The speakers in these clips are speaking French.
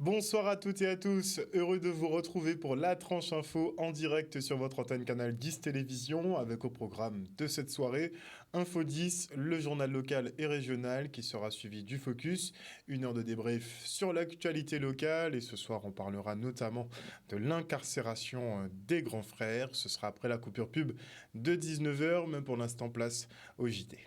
Bonsoir à toutes et à tous, heureux de vous retrouver pour la tranche info en direct sur votre antenne canal 10 Télévision avec au programme de cette soirée Info 10, le journal local et régional qui sera suivi du Focus, une heure de débrief sur l'actualité locale et ce soir on parlera notamment de l'incarcération des grands frères, ce sera après la coupure pub de 19h, mais pour l'instant place au JT.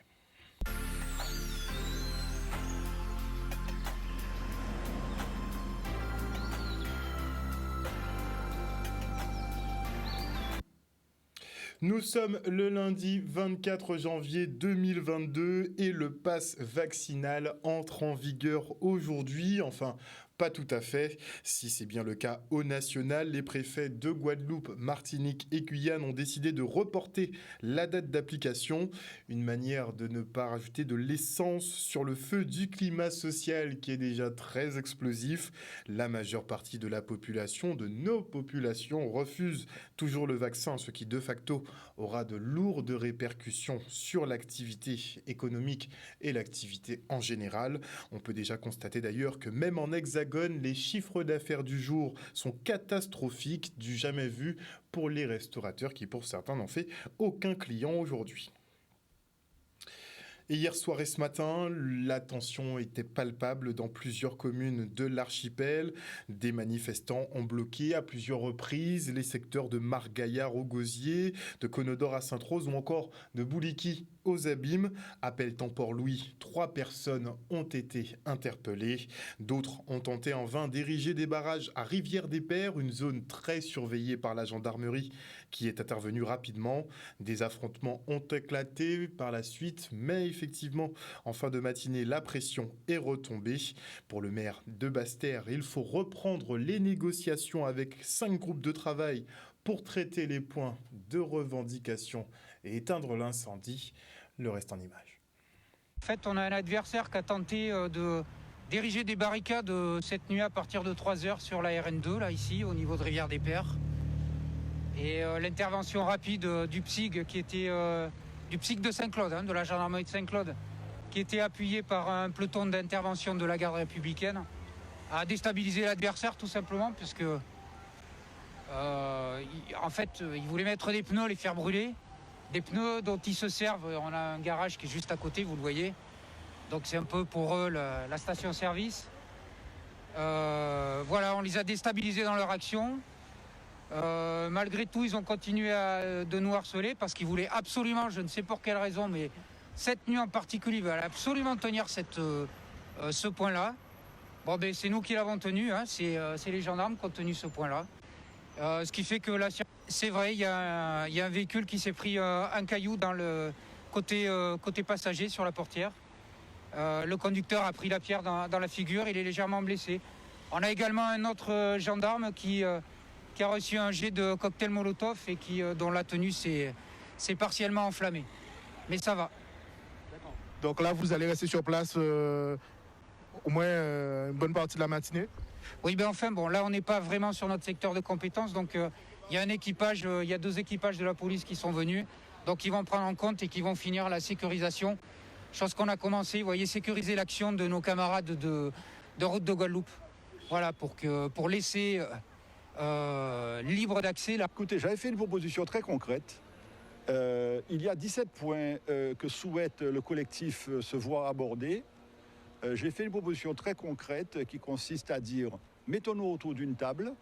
Nous sommes le lundi 24 janvier 2022 et le pass vaccinal entre en vigueur aujourd'hui. Enfin, pas tout à fait. Si c'est bien le cas au national, les préfets de Guadeloupe, Martinique et Guyane ont décidé de reporter la date d'application. Une manière de ne pas rajouter de l'essence sur le feu du climat social qui est déjà très explosif. La majeure partie de la population, de nos populations, refuse toujours le vaccin, ce qui de facto aura de lourdes répercussions sur l'activité économique et l'activité en général. On peut déjà constater d'ailleurs que même en Hexagone, les chiffres d'affaires du jour sont catastrophiques, du jamais vu pour les restaurateurs qui pour certains n'ont fait aucun client aujourd'hui. Et hier soir et ce matin, la tension était palpable dans plusieurs communes de l'archipel. Des manifestants ont bloqué à plusieurs reprises les secteurs de Margaillard au Gosier, de Conodore à Sainte-Rose ou encore de Bouliki aux Abîmes. Appel temps Port-Louis, 3 personnes ont été interpellées. D'autres ont tenté en vain d'ériger des barrages à Rivière-des-Pères, une zone très surveillée par la gendarmerie qui est intervenue rapidement. Des affrontements ont éclaté par la suite, mais effectivement, en fin de matinée, la pression est retombée. Pour le maire de Basse-Terre, il faut reprendre les négociations avec 5 groupes de travail pour traiter les points de revendication et éteindre l'incendie. Le reste en images. En fait, on a un adversaire qui a tenté d'ériger des barricades cette nuit à partir de 3h sur la RN2, là, ici, au niveau de Rivière-des-Pères. Et l'intervention rapide du PSIG, qui était du PSIG de Saint-Claude, de la gendarmerie de Saint-Claude, qui était appuyé par un peloton d'intervention de la garde républicaine, a déstabilisé l'adversaire tout simplement, puisque en fait, ils voulaient mettre des pneus, les faire brûler. Des pneus dont ils se servent, on a un garage qui est juste à côté, vous le voyez. Donc c'est un peu pour eux la station-service. Voilà, on les a déstabilisés dans leur action. Malgré tout, ils ont continué de nous harceler parce qu'ils voulaient absolument, je ne sais pour quelle raison, mais cette nuit en particulier, ils veulent absolument tenir ce point-là. Bon, ben, c'est nous qui l'avons tenu, hein, c'est les gendarmes qui ont tenu ce point-là. Ce qui fait que là, c'est vrai, il y a un véhicule qui s'est pris un caillou dans le côté passager sur la portière. Le conducteur a pris la pierre dans la figure, il est légèrement blessé. On a également un autre gendarme qui a reçu un jet de cocktail Molotov et dont la tenue s'est partiellement enflammée. Mais ça va. Donc là, vous allez rester sur place au moins une bonne partie de la matinée? Oui, ben enfin, bon, là, on n'est pas vraiment sur notre secteur de compétences, donc il y a il y a 2 équipages de la police qui sont venus, donc ils vont prendre en compte et qui vont finir la sécurisation. Chose qu'on a commencé, vous voyez, sécuriser l'action de nos camarades de route de Guadeloupe. Voilà, pour laisser libre d'accès. Là. Écoutez, j'avais fait une proposition très concrète. Il y a 17 points que souhaite le collectif se voir aborder. J'ai fait une proposition très concrète qui consiste à dire, mettons-nous autour d'une table,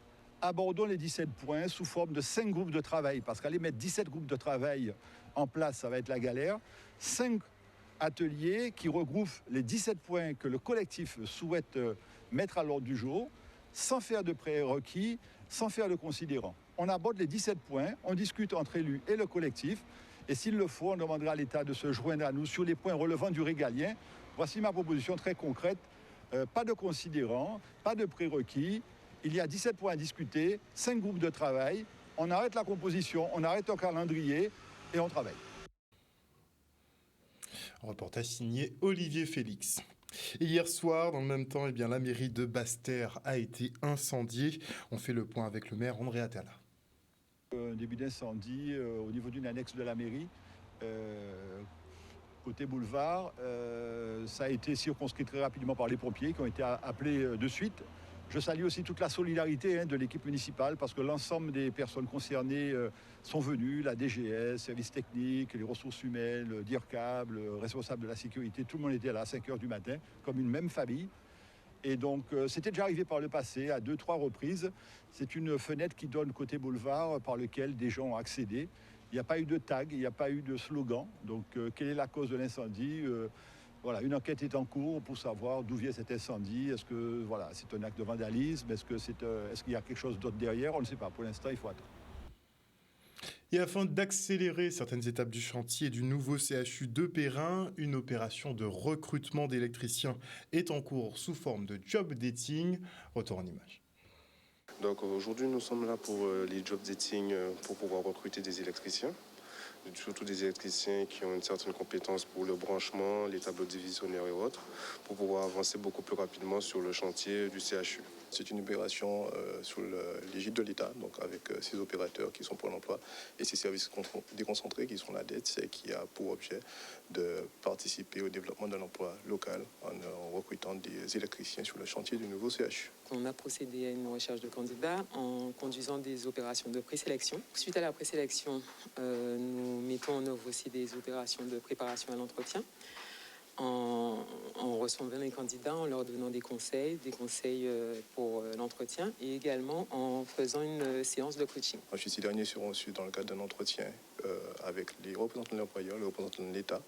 abordons les 17 points sous forme de 5 groupes de travail, parce qu'aller mettre 17 groupes de travail en place, ça va être la galère. 5 ateliers qui regroupent les 17 points que le collectif souhaite mettre à l'ordre du jour, sans faire de prérequis, sans faire de considérants. On aborde les 17 points, on discute entre élus et le collectif, et s'il le faut, on demandera à l'État de se joindre à nous sur les points relevant du régalien. Voici ma proposition très concrète. Pas de considérants, pas de prérequis. Il y a 17 points à discuter, 5 groupes de travail. On arrête la composition, on arrête un calendrier et on travaille. Reportage signé Olivier Félix. Et hier soir, dans le même temps, la mairie de Basse-Terre a été incendiée. On fait le point avec le maire André Atala. Un début d'incendie au niveau d'une annexe de la mairie. Côté boulevard, ça a été circonscrit très rapidement par les pompiers qui ont été appelés de suite. Je salue aussi toute la solidarité de l'équipe municipale parce que l'ensemble des personnes concernées sont venues, la DGS, services techniques, les ressources humaines, le DIRCAB, le responsable de la sécurité, tout le monde était là à 5 h du matin, comme une même famille. Et donc c'était déjà arrivé par le passé à 2-3 reprises. C'est une fenêtre qui donne côté boulevard par lequel des gens ont accédé. Il n'y a pas eu de tag, il n'y a pas eu de slogan. Donc quelle est la cause de l'incendie? Voilà, une enquête est en cours pour savoir d'où vient cet incendie. Est-ce que voilà, c'est un acte de vandalisme? Est-ce qu'il y a quelque chose d'autre derrière? On ne sait pas. Pour l'instant, il faut attendre. Et afin d'accélérer certaines étapes du chantier du nouveau CHU de Perrin, une opération de recrutement d'électriciens est en cours sous forme de job dating. Retour en image. Donc aujourd'hui, nous sommes là pour les job dating pour pouvoir recruter des électriciens. Surtout des électriciens qui ont une certaine compétence pour le branchement, les tableaux divisionnaires et autres, pour pouvoir avancer beaucoup plus rapidement sur le chantier du CHU. C'est une opération sous l'égide de l'État, donc avec 6 opérateurs qui sont pour l'emploi et 6 services déconcentrés qui sont la dette, et qui a pour objet de participer au développement de l'emploi local en recrutant des électriciens sur le chantier du nouveau CHU. On a procédé à une recherche de candidats en conduisant des opérations de présélection. Suite à la présélection, nous mettons en œuvre aussi des opérations de préparation à l'entretien en recevant les candidats, en leur donnant des conseils pour l'entretien et également en faisant une séance de coaching. Ensuite, ces derniers seront reçus dans le cadre d'un entretien avec les représentants de l'employeur, les représentants de l'État,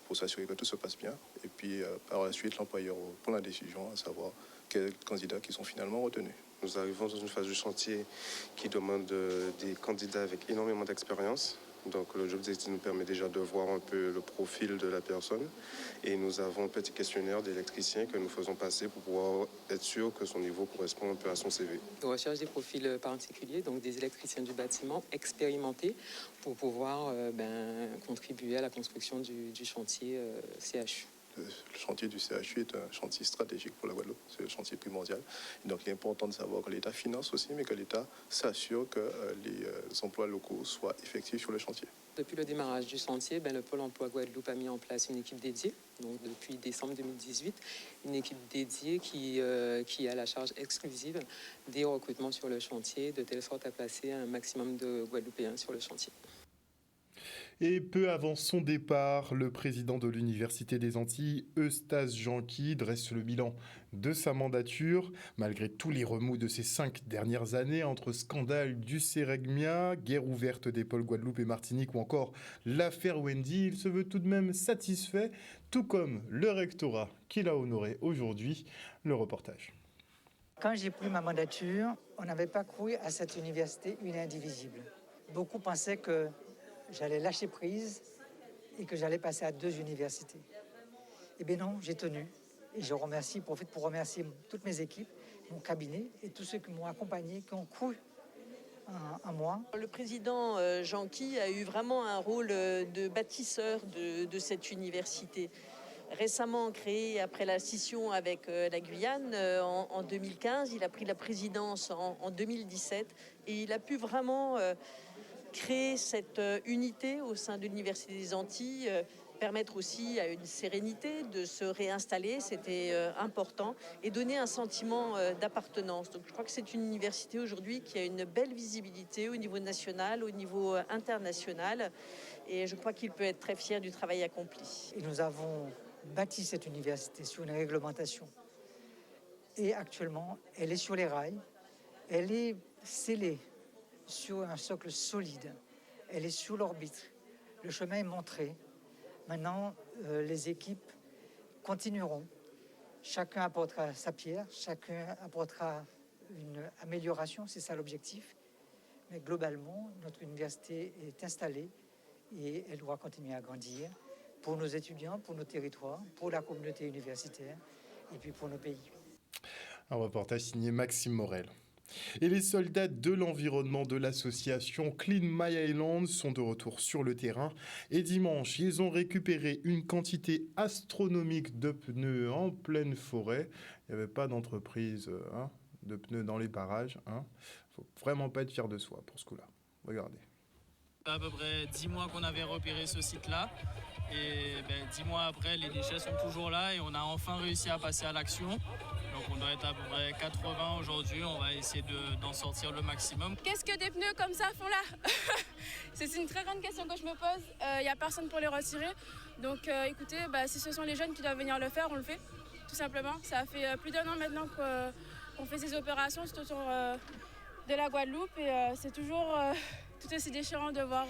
pour s'assurer que tout se passe bien. Et puis, par la suite, l'employeur prend la décision à savoir quels candidats qui sont finalement retenus. Nous arrivons dans une phase du chantier qui demande des candidats avec énormément d'expérience. Donc le job dating nous permet déjà de voir un peu le profil de la personne. Et nous avons un petit questionnaire d'électricien que nous faisons passer pour pouvoir être sûr que son niveau correspond un peu à son CV. On recherche des profils particuliers, donc des électriciens du bâtiment expérimentés pour pouvoir contribuer à la construction du chantier CHU. Le chantier du CHU est un chantier stratégique pour la Guadeloupe, c'est le chantier primordial. Et donc il est important de savoir que l'État finance aussi, mais que l'État s'assure que les emplois locaux soient effectifs sur le chantier. Depuis le démarrage du chantier, le Pôle emploi Guadeloupe a mis en place une équipe dédiée, donc depuis décembre 2018, une équipe dédiée qui a la charge exclusive des recrutements sur le chantier, de telle sorte à placer un maximum de Guadeloupéens sur le chantier. Et peu avant son départ, le président de l'Université des Antilles, Eustace Janqui, dresse le bilan de sa mandature. Malgré tous les remous de ces 5 dernières années, entre scandale du Céregmia, guerre ouverte des pôles Guadeloupe et Martinique ou encore l'affaire Wendy, il se veut tout de même satisfait, tout comme le rectorat qu'il a honoré aujourd'hui. Le reportage. Quand j'ai pris ma mandature, on n'avait pas cru à cette université une indivisible. Beaucoup pensaient que j'allais lâcher prise et que j'allais passer à 2 universités. Eh bien non, j'ai tenu. Et je profite pour remercier toutes mes équipes, mon cabinet et tous ceux qui m'ont accompagné, qui ont cru en moi. Le président Janqui a eu vraiment un rôle de bâtisseur de cette université. Récemment créé après la scission avec la Guyane en 2015, il a pris la présidence en 2017 et il a pu vraiment créer cette unité au sein de l'Université des Antilles, permettre aussi à une sérénité de se réinstaller, c'était important, et donner un sentiment d'appartenance. Donc je crois que c'est une université aujourd'hui qui a une belle visibilité au niveau national, au niveau international, et je crois qu'il peut être très fier du travail accompli. Et nous avons bâti cette université sur une réglementation. Et actuellement, elle est sur les rails, elle est scellée sur un socle solide. Elle est sur l'orbite. Le chemin est montré. Maintenant, les équipes continueront. Chacun apportera sa pierre, chacun apportera une amélioration, c'est ça l'objectif. Mais globalement, notre université est installée et elle doit continuer à grandir pour nos étudiants, pour nos territoires, pour la communauté universitaire et puis pour nos pays. Un reportage signé Maxime Morel. Et les soldats de l'environnement de l'association Clean My Island sont de retour sur le terrain. Et dimanche, ils ont récupéré une quantité astronomique de pneus en pleine forêt. Il n'y avait pas d'entreprise de pneus dans les parages. Faut vraiment pas être fier de soi pour ce coup-là. Regardez. À peu près 10 mois qu'on avait repéré ce site-là. Et 10 mois après, les déchets sont toujours là et on a enfin réussi à passer à l'action. Donc Donc on doit être à peu près 80 aujourd'hui. On va essayer d'en sortir le maximum. Qu'est-ce que des pneus comme ça font là? C'est une très grande question que je me pose. Il n'y a personne pour les retirer. Donc écoutez, si ce sont les jeunes qui doivent venir le faire, on le fait. Tout simplement. Ça fait plus d'1 an maintenant qu'on fait ces opérations tout autour de la Guadeloupe. Et c'est toujours tout aussi déchirant de voir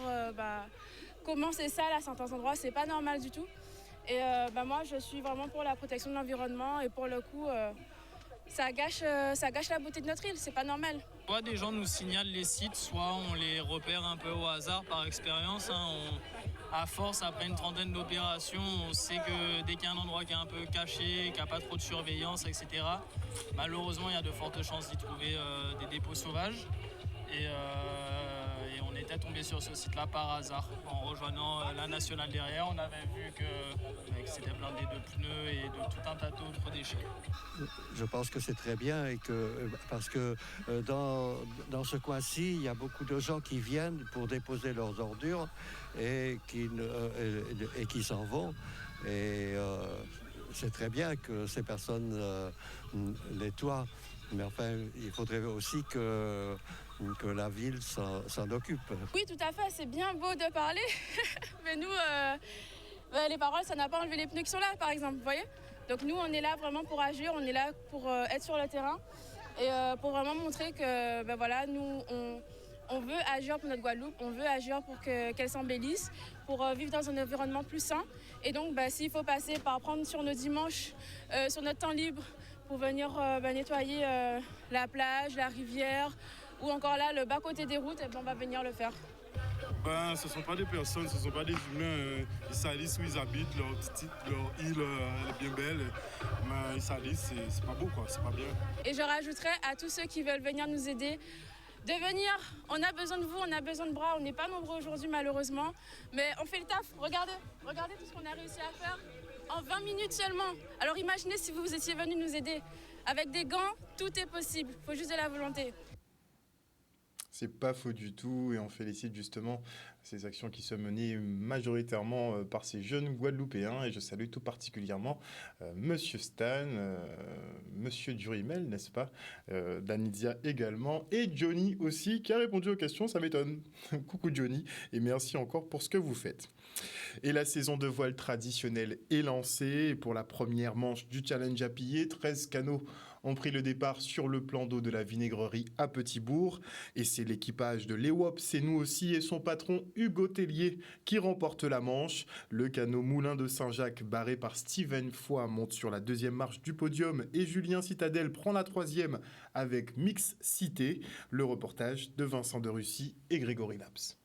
comment c'est sale à certains endroits. C'est pas normal du tout. Et moi, je suis vraiment pour la protection de l'environnement. Et pour le coup, ça gâche la beauté de notre île. C'est pas normal. Soit des gens nous signalent les sites, soit on les repère un peu au hasard par expérience. À force, après une trentaine d'opérations, on sait que dès qu'il y a un endroit qui est un peu caché, qui n'a pas trop de surveillance, etc., malheureusement, il y a de fortes chances d'y trouver des dépôts sauvages. Et on était tombé sur ce site-là par hasard. En rejoignant la nationale derrière, on avait vu que c'était blindé de pneus et de tout un tas d'autres déchets. Je pense que c'est très bien parce que dans ce coin-ci, il y a beaucoup de gens qui viennent pour déposer leurs ordures et qui s'en vont. Et c'est très bien que ces personnes nettoient. Mais enfin, il faudrait aussi que la ville s'en occupe. Oui, tout à fait. C'est bien beau de parler. Mais nous, les paroles, ça n'a pas enlevé les pneus qui sont là, par exemple. Vous voyez? Donc nous, on est là vraiment pour agir. On est là pour être sur le terrain. Et pour vraiment montrer que, nous, on veut agir pour notre Guadeloupe. On veut agir pour qu'elle s'embellisse, pour vivre dans un environnement plus sain. Et donc, s'il faut passer par prendre sur nos dimanches, sur notre temps libre, pour venir nettoyer la plage, la rivière ou encore là le bas-côté des routes, on va venir le faire. Ce ne sont pas des personnes, ce ne sont pas des humains. Ils salissent où ils habitent, leur île elle est bien belle, mais ils salissent, c'est pas beau, quoi, c'est pas bien. Et je rajouterais à tous ceux qui veulent venir nous aider, de venir. On a besoin de vous, on a besoin de bras. On n'est pas nombreux aujourd'hui malheureusement, mais on fait le taf. Regardez tout ce qu'on a réussi à faire en 20 minutes seulement. Alors imaginez si vous étiez venus nous aider. Avec des gants, tout est possible. Il faut juste de la volonté. C'est pas faux du tout et on félicite justement ces actions qui sont menées majoritairement par ces jeunes Guadeloupéens et je salue tout particulièrement Monsieur Stan, Monsieur Durimel, n'est-ce pas, Danidia également et Johnny aussi qui a répondu aux questions, ça m'étonne. Coucou Johnny et merci encore pour ce que vous faites. Et la saison de voile traditionnelle est lancée pour la première manche du challenge à piller, 13 canots ont pris le départ sur le plan d'eau de la vinaigrerie à Petit-Bourg. Et c'est l'équipage de l'EWOP, c'est nous aussi, et son patron Hugo Tellier qui remporte la manche. Le canot Moulin de Saint-Jacques, barré par Steven Foy, monte sur la deuxième marche du podium et Julien Citadel prend la troisième avec Mix Cité. Le reportage de Vincent de Russie et Grégory Laps.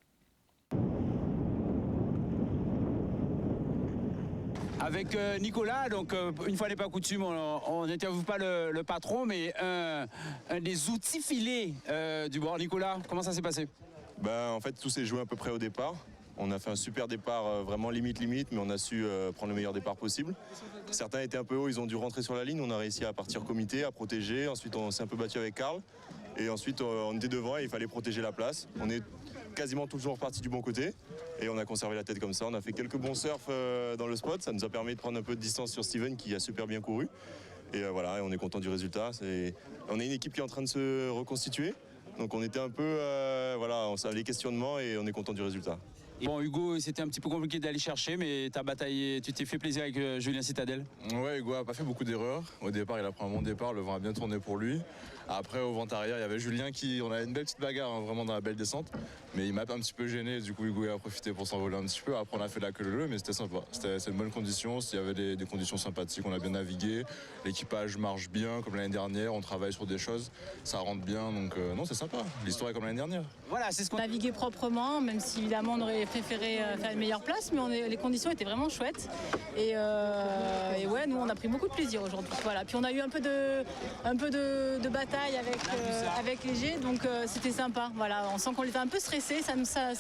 Avec Nicolas, donc une fois n'est pas coutume, on n'interviewe pas le patron, mais un des outils filés du bord. Nicolas, comment ça s'est passé? En fait, tout s'est joué à peu près au départ. On a fait un super départ, vraiment limite, mais on a su prendre le meilleur départ possible. Certains étaient un peu hauts, ils ont dû rentrer sur la ligne. On a réussi à partir comité, à protéger. Ensuite, on s'est un peu battu avec Karl. Et ensuite, on était devant et il fallait protéger la place. On est quasiment toujours parti du bon côté. Et on a conservé la tête comme ça. On a fait quelques bons surfs dans le spot. Ça nous a permis de prendre un peu de distance sur Steven qui a super bien couru. Et voilà, on est content du résultat. On est une équipe qui est en train de se reconstituer. Donc on était un peu, on a les questionnements et on est content du résultat. Bon Hugo, c'était un petit peu compliqué d'aller chercher, mais tu as bataillé, tu t'es fait plaisir avec Julien Citadel. Ouais, Hugo a pas fait beaucoup d'erreurs. Au départ, il a pris un bon départ, le vent a bien tourné pour lui. Après, au vent arrière, il y avait Julien on avait une belle petite bagarre, vraiment dans la belle descente. Mais il m'a un petit peu gêné, du coup Hugo a profité pour s'envoler un petit peu. Après, on a fait la queue leu, mais c'était sympa. C'était une bonne condition, il y avait des conditions sympathiques, on a bien navigué. L'équipage marche bien, comme l'année dernière, on travaille sur des choses, ça rentre bien, donc non, c'est sympa. L'histoire est comme l'année dernière. Voilà, c'est ce qu'on naviguer proprement, même si évidemment on aurait préféré faire une meilleure place, mais les conditions étaient vraiment chouettes. Et ouais, nous on a pris beaucoup de plaisir aujourd'hui. Voilà. Puis on a eu un peu de bataille avec les jets, donc c'était sympa. Voilà, on sent qu'on était un peu stressé, ça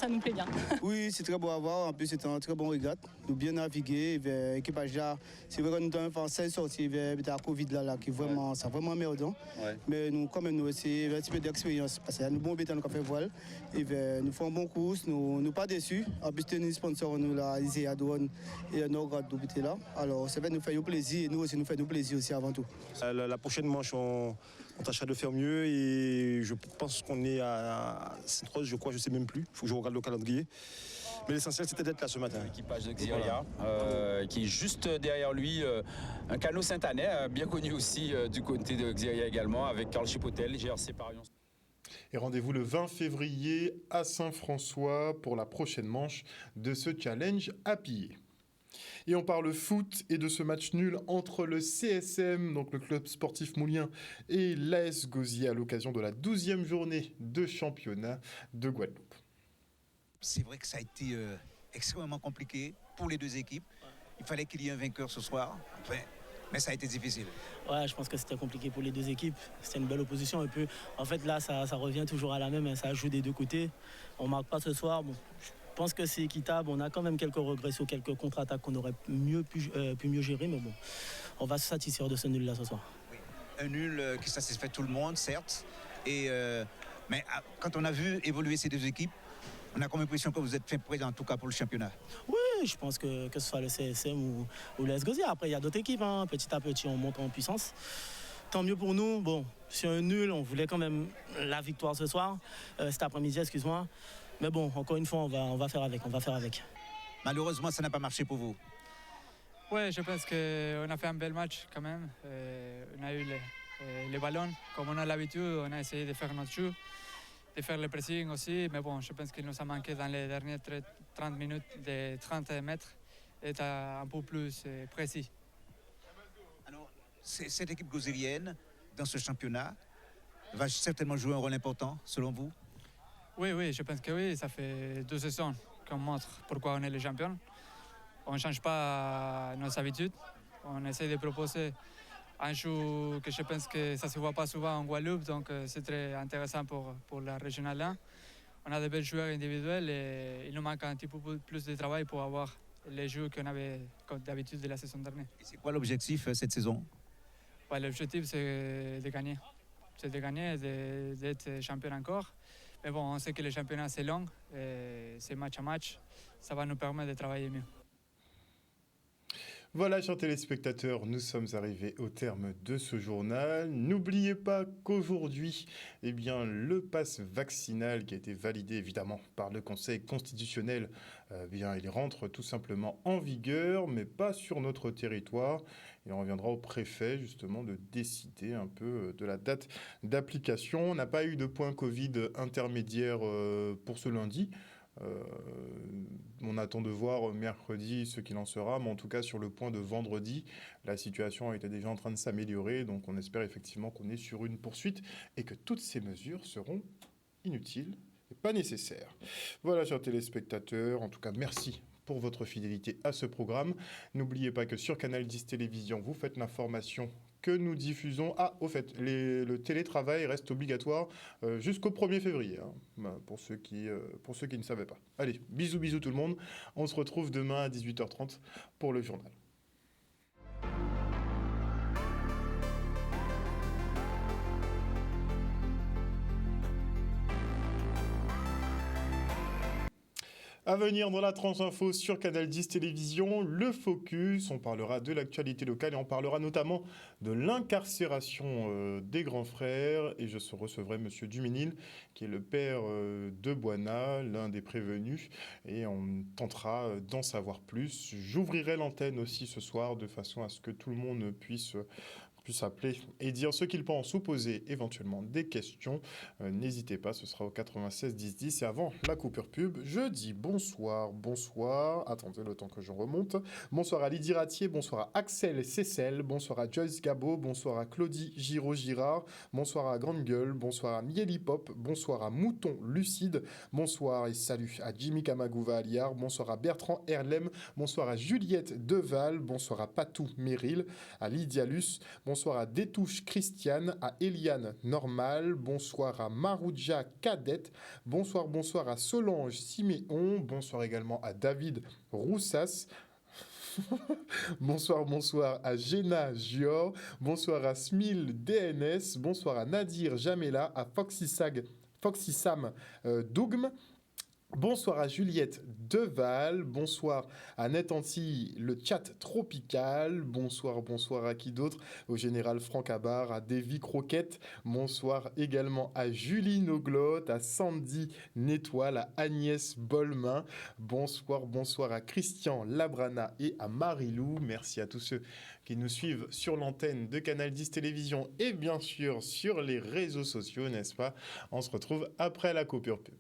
nous plaît bien. Oui, c'est très beau à voir. En plus, c'était un très bon régate. Nous bien navigué. L'équipage là, c'est vrai que nous avons fait 5 sorties avec la Covid là, qui vraiment, ça vraiment merdant. Ouais. Mais nous, quand même, nous aussi, un petit peu d'expérience. Parce qu'il y a nous bons bétons qui ont fait voile. Et nous faisons une bonne course, nous pas déçus. convaincu. En plus, c'est un sponsor, nous, là, Isaiah Douane et Norgrad Doubité là. Alors, ça va nous faire plaisir et nous aussi, nous fait plaisir aussi avant tout. La prochaine manche, on tâchera de faire mieux et je pense qu'on est à Sainte-Rose, je crois, je ne sais même plus. Il faut que je regarde le calendrier. Mais l'essentiel, c'était d'être là ce matin. L'équipage de Xiria, qui est juste derrière lui, un canot Saint-Anais, bien connu aussi du côté de Xiria également, avec Karl Chipotel, GRC Parion. Et rendez-vous le 20 février à Saint-François pour la prochaine manche de ce challenge à piller. Et on parle foot et de ce match nul entre le CSM, donc le club sportif moulien, et l'AS Gosier à l'occasion de la 12e journée de championnat de Guadeloupe. C'est vrai que ça a été extrêmement compliqué pour les deux équipes. Il fallait qu'il y ait un vainqueur ce soir, mais ça a été difficile. Ouais, je pense que c'était compliqué pour les deux équipes. C'était une belle opposition. Et puis, en fait, là, ça revient toujours à la même. Ça joue des deux côtés. On ne marque pas ce soir. Bon, je pense que c'est équitable. On a quand même quelques regrets sur quelques contre-attaques qu'on aurait pu mieux gérer. Mais bon, on va se satisfaire de ce nul-là ce soir. Oui. Un nul qui satisfait tout le monde, certes. Mais quand on a vu évoluer ces deux équipes, on a comme l'impression que vous êtes fait prêt en tout cas pour le championnat. Oui, je pense que ce soit le CSM ou l'AS Gosier. Après, il y a d'autres équipes. Hein. Petit à petit, on monte en puissance. Tant mieux pour nous. Bon, c'est un nul. On voulait quand même la victoire ce soir. Cet après-midi, excuse-moi. Mais bon, encore une fois, on va faire avec. Malheureusement, ça n'a pas marché pour vous. Oui, je pense qu'on a fait un bel match quand même. On a eu les ballons. Comme on a l'habitude, on a essayé de faire notre jeu, de faire le pressing aussi. Mais bon, je pense qu'il nous a manqué dans les dernières 30 minutes de 30 mètres d'être un peu plus précis. Alors, cette équipe gosérienne, dans ce championnat, va certainement jouer un rôle important, selon vous? Oui, je pense que oui. Ça fait 2 saisons qu'on montre pourquoi on est les champions. On ne change pas nos habitudes. On essaie de proposer un jeu que je pense que ça ne se voit pas souvent en Guadeloupe, donc c'est très intéressant pour la régionale 1. On a de belles joueurs individuels et il nous manque un petit peu plus de travail pour avoir les jeux qu'on avait d'habitude de la saison dernière. C'est quoi l'objectif cette saison? L'objectif, c'est de gagner. C'est de gagner, d'être champion encore. Mais bon, on sait que le championnat, c'est long, et c'est match à match. Ça va nous permettre de travailler mieux. Voilà, chers téléspectateurs, nous sommes arrivés au terme de ce journal. N'oubliez pas qu'aujourd'hui, le pass vaccinal qui a été validé évidemment par le Conseil constitutionnel, il rentre tout simplement en vigueur, mais pas sur notre territoire. Il reviendra au préfet justement de décider un peu de la date d'application. On n'a pas eu de point Covid intermédiaire pour ce lundi. On attend de voir mercredi ce qu'il en sera, mais en tout cas sur le point de vendredi, la situation était déjà en train de s'améliorer, donc on espère effectivement qu'on est sur une poursuite et que toutes ces mesures seront inutiles et pas nécessaires. Voilà, chers téléspectateurs, en tout cas merci pour votre fidélité à ce programme. N'oubliez pas que sur Canal 10 Télévision, vous faites l'information que nous diffusons. Au fait, le télétravail reste obligatoire jusqu'au 1er février, pour ceux qui ne savaient pas. Allez, bisous tout le monde. On se retrouve demain à 18h30 pour le journal. À venir dans la Transinfo sur Canal 10 Télévision, le Focus, on parlera de l'actualité locale et on parlera notamment de l'incarcération des grands frères. Et je recevrai Monsieur Duménil, qui est le père de Boana, l'un des prévenus, et on tentera d'en savoir plus. J'ouvrirai l'antenne aussi ce soir de façon à ce que tout le monde puisse appeler et dire ce qu'il pense ou poser éventuellement des questions. N'hésitez pas, ce sera au 96 10 10. Et avant la coupure pub, je dis bonsoir. Attendez le temps que je remonte. Bonsoir à Lydie Ratier, bonsoir à Axel Cécel, bonsoir à Joyce Gabo, bonsoir à Claudie Giraud-Girard, bonsoir à Grande Gueule, bonsoir à Mieli Pop, bonsoir à Mouton Lucide, bonsoir et salut à Jimmy Kamagouva Aliar, bonsoir à Bertrand Erlem, bonsoir à Juliette Deval, bonsoir à Patou Meryl, à Lydia Luce, bonsoir à Détouche Christiane, à Eliane Normal, bonsoir à Marouja Cadette, bonsoir à Solange Siméon, bonsoir également à David Roussas, bonsoir à Jenna Gior, bonsoir à Smil DNS, bonsoir à Nadir Jamela, à Foxy Sam Dougm, Bonsoir à Juliette Deval, bonsoir à Netanti, le chat tropical, bonsoir à qui d'autre, au général Franck Abar, à Davy Croquette, bonsoir également à Julie Noglotte, à Sandy Nétoile, à Agnès Bolmain, bonsoir à Christian Labrana et à Marilou, merci à tous ceux qui nous suivent sur l'antenne de Canal 10 Télévision et bien sûr sur les réseaux sociaux, n'est-ce pas? On se retrouve après la coupure pub.